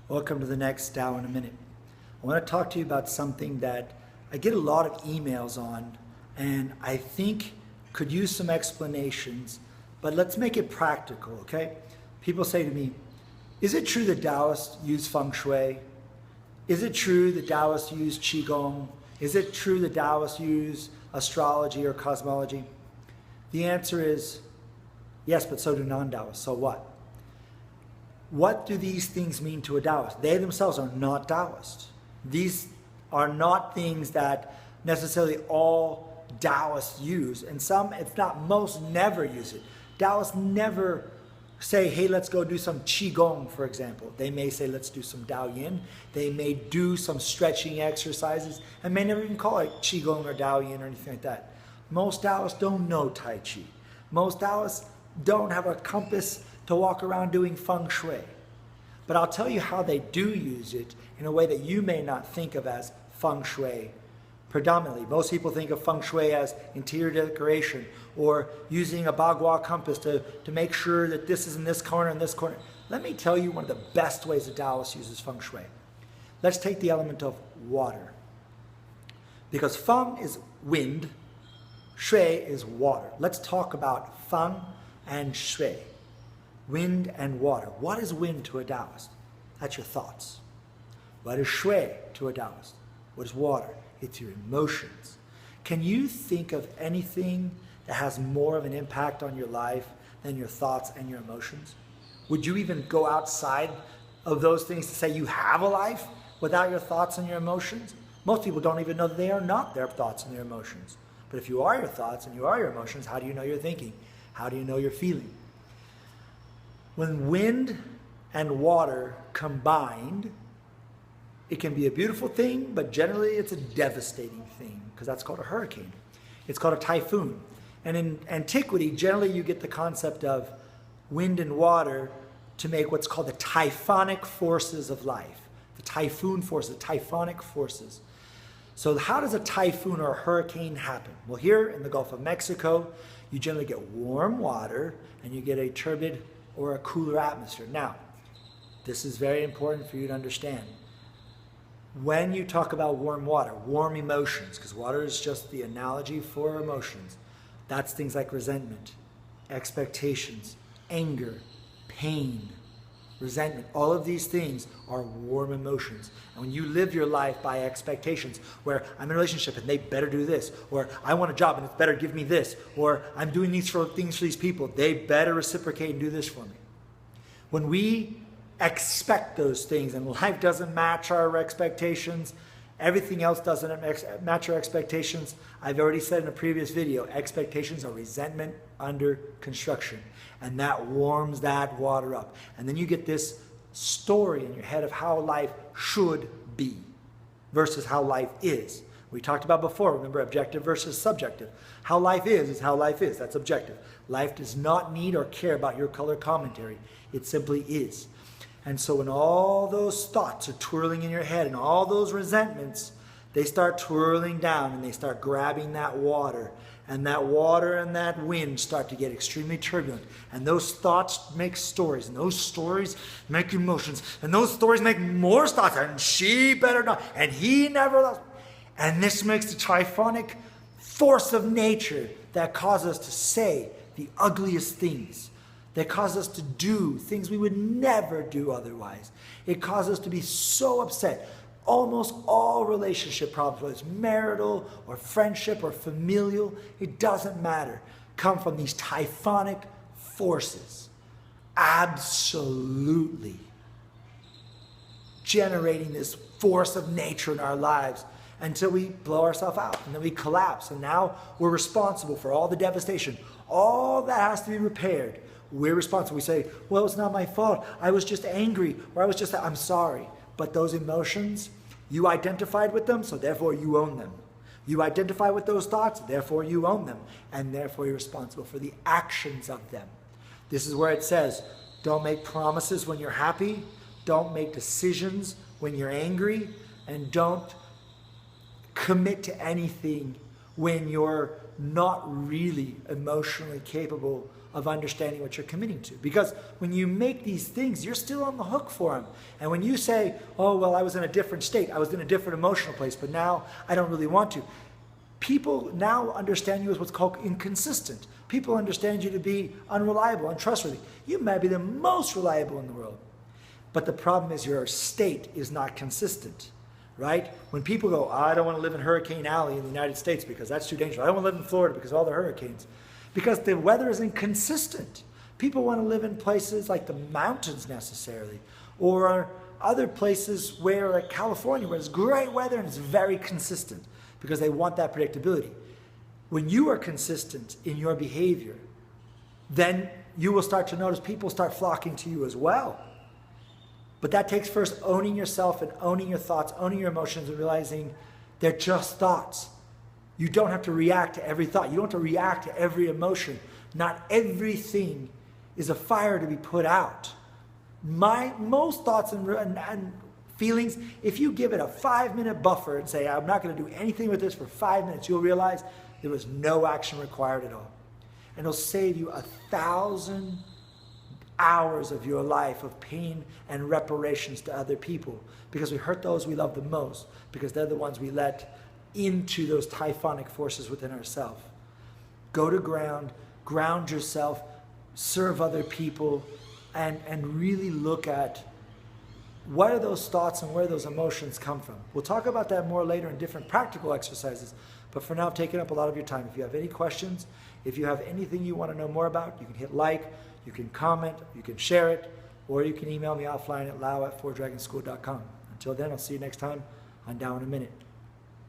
Welcome to the next Tao in a Minute. I want to talk to you about something that I get a lot of emails on and I think could use some explanations, but let's make it practical, okay? People say to me, is it true that Daoists use Feng Shui? Is it true that Daoists use Qigong? Is it true that Daoists use astrology or cosmology? The answer is yes, but so do non-Daoists. So what? What do these things mean to a Daoist? They themselves are not Daoist. These are not things that necessarily all Daoists use, and some, if not most, never use it. Daoists never say, hey, let's go do some Qigong, for example. They may say, let's do some Dao Yin. They may do some stretching exercises, and may never even call it Qigong or Dao Yin or anything like that. Most Daoists don't know Tai Chi. Most Daoists don't have a compass to walk around doing Feng Shui. But I'll tell you how they do use it in a way that you may not think of as Feng Shui predominantly. Most people think of Feng Shui as interior decoration or using a Bagua compass to make sure that this is in this corner and this corner. Let me tell you one of the best ways a Taoist uses Feng Shui. Let's take the element of water. Because Feng is wind, Shui is water. Let's talk about Feng and Shui. Wind and water. What is wind to a Taoist? That's your thoughts. What is Shui to a Taoist? What is water? It's your emotions. Can you think of anything that has more of an impact on your life than your thoughts and your emotions? Would you even go outside of those things to say you have a life without your thoughts and your emotions? Most people don't even know that they are not their thoughts and their emotions. But if you are your thoughts and you are your emotions, how do you know you're thinking? How do you know you're feeling? When wind and water combined, it can be a beautiful thing, but generally it's a devastating thing because that's called a hurricane. It's called a typhoon. And in antiquity, generally you get the concept of wind and water to make what's called the typhonic forces of life. The typhoon forces, the typhonic forces. So how does a typhoon or a hurricane happen? Well, here in the Gulf of Mexico, you generally get warm water and you get a turbid or a cooler atmosphere. Now, this is very important for you to understand. When you talk about warm water, warm emotions, because water is just the analogy for emotions, that's things like resentment, expectations, anger, pain, resentment. All of these things are warm emotions. And when you live your life by expectations, where I'm in a relationship and they better do this, or I want a job and it's better give me this, or I'm doing these things for these people, they better reciprocate and do this for me. When we expect those things and life doesn't match our expectations, everything else doesn't match our expectations. I've already said in a previous video, expectations are resentment under construction. And that warms that water up. And then you get this story in your head of how life should be versus how life is. We talked about before, remember, objective versus subjective. How life is how life is. That's objective. Life does not need or care about your color commentary. It simply is. And so when all those thoughts are twirling in your head and all those resentments, they start twirling down and they start grabbing that water. And that water and that wind start to get extremely turbulent. And those thoughts make stories. And those stories make emotions. And those stories make more thoughts. And she better not. And he never loves. And this makes the typhonic force of nature that causes us to say the ugliest things. That cause us to do things we would never do otherwise. It causes us to be so upset. Almost all relationship problems, whether it's marital or friendship or familial, it doesn't matter, come from these typhonic forces. Absolutely. Generating this force of nature in our lives until we blow ourselves out and then we collapse. And now we're responsible for all the devastation. All that has to be repaired. We're responsible. We say, well, it's not my fault. I was just angry, or I'm sorry. But those emotions, you identified with them, so therefore you own them. You identify with those thoughts, therefore you own them. And therefore you're responsible for the actions of them. This is where it says, don't make promises when you're happy. Don't make decisions when you're angry. And don't commit to anything when you're not really emotionally capable of understanding what you're committing to. Because when you make these things, you're still on the hook for them. And when you say, oh, well, I was in a different state, I was in a different emotional place, but now I don't really want to. People now understand you as what's called inconsistent. People understand you to be unreliable, untrustworthy. You might be the most reliable in the world. But the problem is your state is not consistent, right? When people go, I don't want to live in Hurricane Alley in the United States because that's too dangerous. I don't want to live in Florida because of all the hurricanes. Because the weather is inconsistent. People want to live in places like the mountains necessarily, or other places where, like California, where it's great weather and it's very consistent because they want that predictability. When you are consistent in your behavior, then you will start to notice people start flocking to you as well. But that takes first owning yourself and owning your thoughts, owning your emotions, and realizing they're just thoughts. You don't have to react to every thought. You don't have to react to every emotion. Not everything is a fire to be put out. Most thoughts and feelings, if you give it a 5-minute buffer and say, I'm not going to do anything with this for 5 minutes, you'll realize there was no action required at all. And it'll save you 1,000 hours of your life of pain and reparations to other people, because we hurt those we love the most, because they're the ones we let into those typhonic forces within ourselves. Go to ground yourself, serve other people, and really look at what are those thoughts and where those emotions come from. We'll talk about that more later in different practical exercises, but for now I've taken up a lot of your time. If you have any questions, if you have anything you want to know more about, you can hit like, you can comment, you can share it, or you can email me offline at lau@fourdragonschool.com. Until then, I'll see you next time on Down in a Minute.